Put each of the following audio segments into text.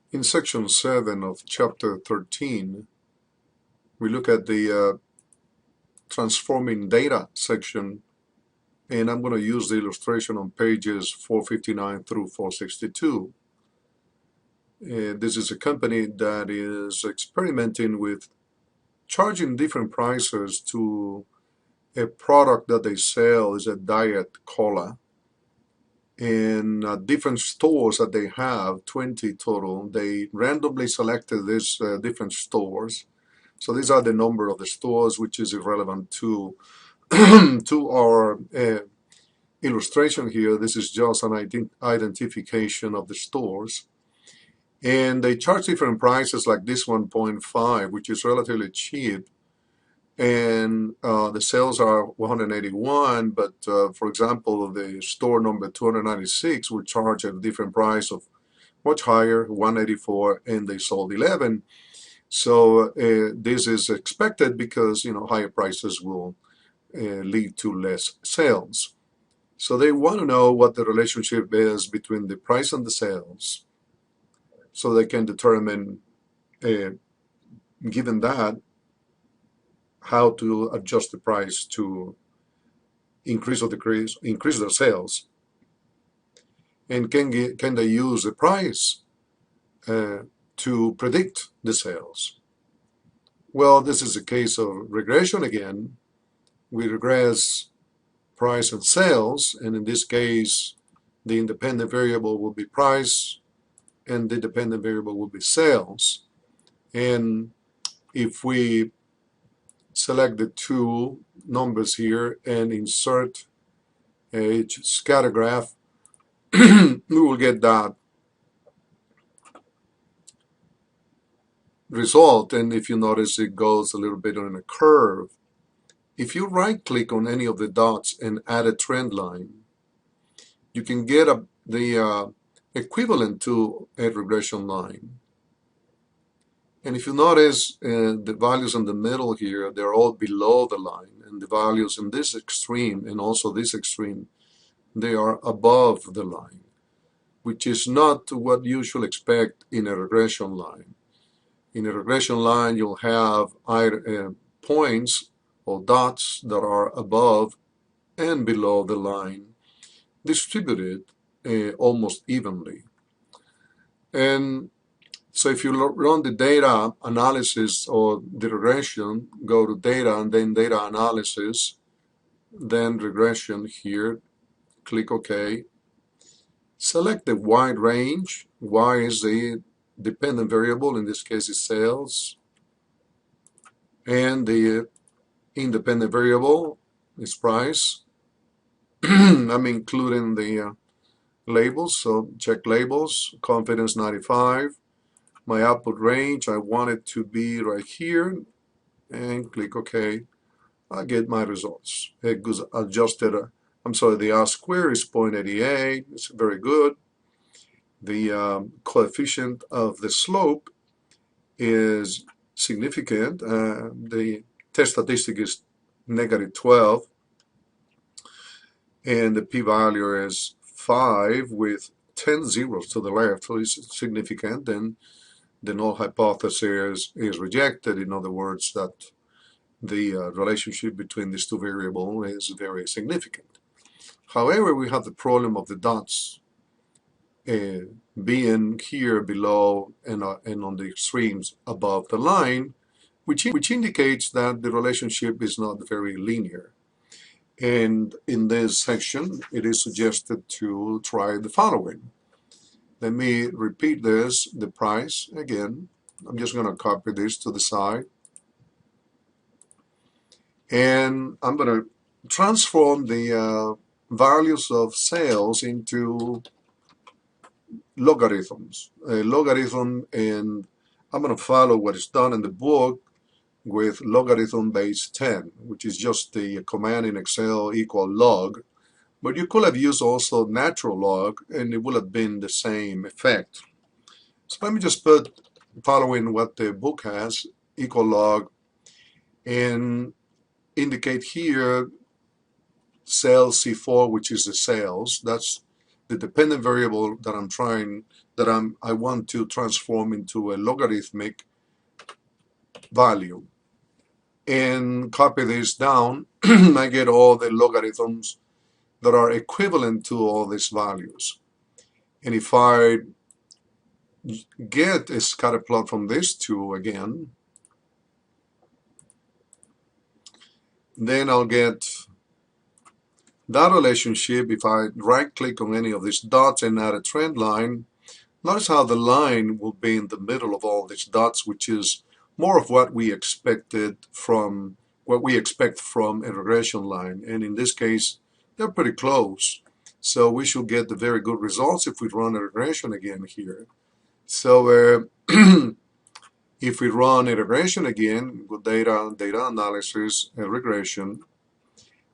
In section 7 of chapter 13, we look at the transforming data section, and I'm going to use the illustration on pages 459 through 462. This is a company that is experimenting with charging different prices to a product that they sell is a diet cola. In different stores that they have, 20 total, they randomly selected these different stores. So these are the number of the stores, which is irrelevant to to our illustration here. This is just an identification of the stores. And they charge different prices, like this 1.5, which is relatively cheap. And the sales are 181, but for example, the store number 296 will charge at a different price of much higher, 184, and they sold 11. So this is expected because higher prices will lead to less sales. So they want to know what the relationship is between the price and the sales, so they can determine, given that, how to adjust the price to increase or increase their sales. And can they use the price to predict the sales? Well, this is a case of regression again. We regress price and sales, and in this case, the independent variable will be price, and the dependent variable will be sales. And if we select the two numbers here and insert a scatter graph, we will get that result. And if you notice, it goes a little bit on a curve. If you right click on any of the dots and add a trend line, you can get the equivalent to a regression line. And if you notice, the values in the middle here, they're all below the line, and the values in this extreme and also this extreme, they are above the line, which is not what you should expect in a regression line. In a regression line, you'll have points or dots that are above and below the line, distributed almost evenly. And so if you run the data analysis or the regression, go to data and then data analysis, then regression here, click OK. Select the wide range. Y is the dependent variable, in this case is sales. And the independent variable is price. I'm including the labels, so check labels, confidence 95. My output range, I want it to be right here, and click OK. I get my results. It goes adjusted, the R square is 0.88, it's very good. The coefficient of the slope is significant. The test statistic is -12, and the p-value is 5 with 10 zeros to the left, so it's significant. And the null hypothesis is rejected. In other words, that the relationship between these two variables is very significant. However, we have the problem of the dots being here below and on the extremes above the line, which indicates that the relationship is not very linear. And in this section, it is suggested to try the following. Let me repeat this, the price again. I'm just going to copy this to the side. And I'm going to transform the values of sales into logarithms. A logarithm, and I'm going to follow what is done in the book with logarithm base 10, which is just the command in Excel equal log. But you could have used also natural log, and it would have been the same effect. So let me just put, following what the book has, equal log, and indicate here sales C4, which is the sales. That's the dependent variable that I want to transform into a logarithmic value, and copy this down. I get all the logarithms that are equivalent to all these values. And if I get a scatter plot from these two again, then I'll get that relationship. If I right click on any of these dots and add a trend line, notice how the line will be in the middle of all these dots, which is more of what we expect from a regression line. And in this case, they're pretty close. So we should get the very good results if we run a regression again here. So if we run a regression again with data analysis, and regression,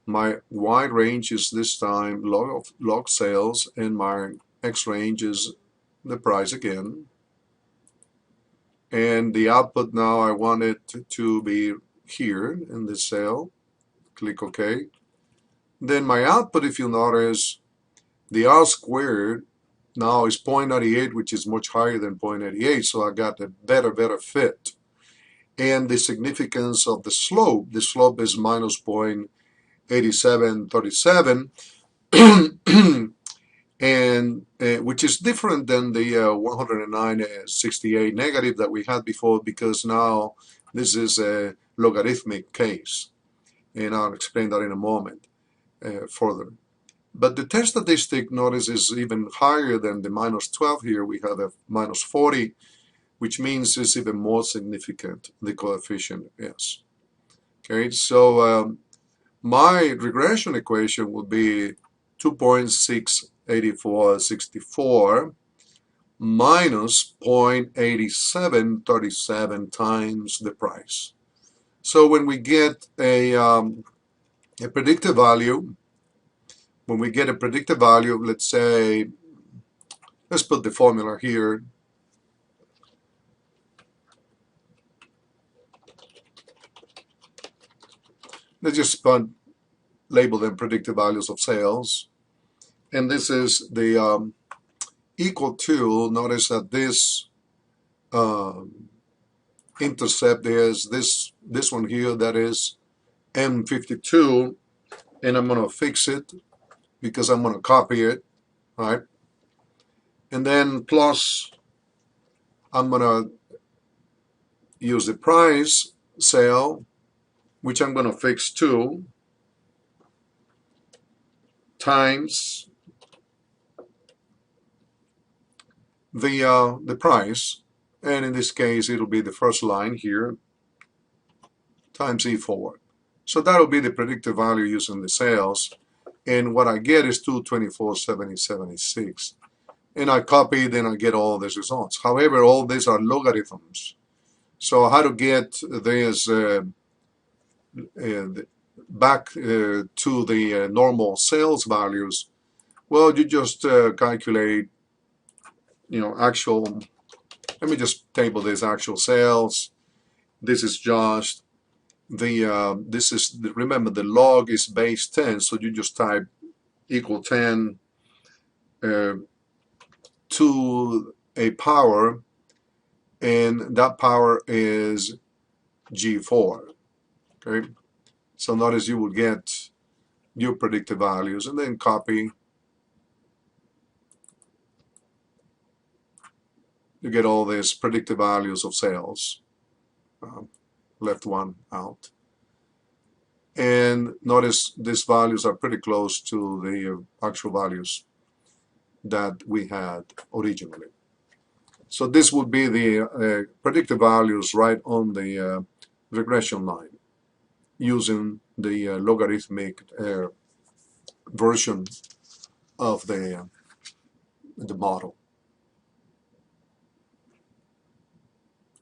my Y range is this time log sales, and my X range is the price again. And the output now, I want it to be here in this cell. Click OK. Then my output, if you notice, the R squared now is 0.98, which is much higher than 0.88, so I got a better fit. And the significance of the slope is minus 0.8737, and which is different than the 109.68 negative that we had before, because now this is a logarithmic case, and I'll explain that in a moment further. But the test statistic, notice, is even higher than the minus 12 here. We have a minus 40, which means it's even more significant, the coefficient is. Okay, so my regression equation would be 2.68464 minus 0.8737 times the price. So when we get a predictive value, let's say, let's put the formula here. Let's just label them predictive values of sales. And this is the equal to, notice that this intercept is this one here, that is M52, and I'm going to fix it because I'm going to copy it, right? And then plus, I'm going to use the price sale, which I'm going to fix too, times the price, and in this case it'll be the first line here, times E forward. So that'll be the predictive value using the sales, and what I get is 224.76. And I copy, then I get all these results. However, all these are logarithms. So how to get this back to the normal sales values? Well, you just calculate, actual. Let me just table this actual sales. This is just the remember the log is base 10, so you just type equal 10 to a power, and that power is G4. Okay, so notice you will get your predictive values, and then copy. You get all these predictive values of sales. Left one out. And notice these values are pretty close to the actual values that we had originally. So this would be the predictive values right on the regression line using the logarithmic version of the model.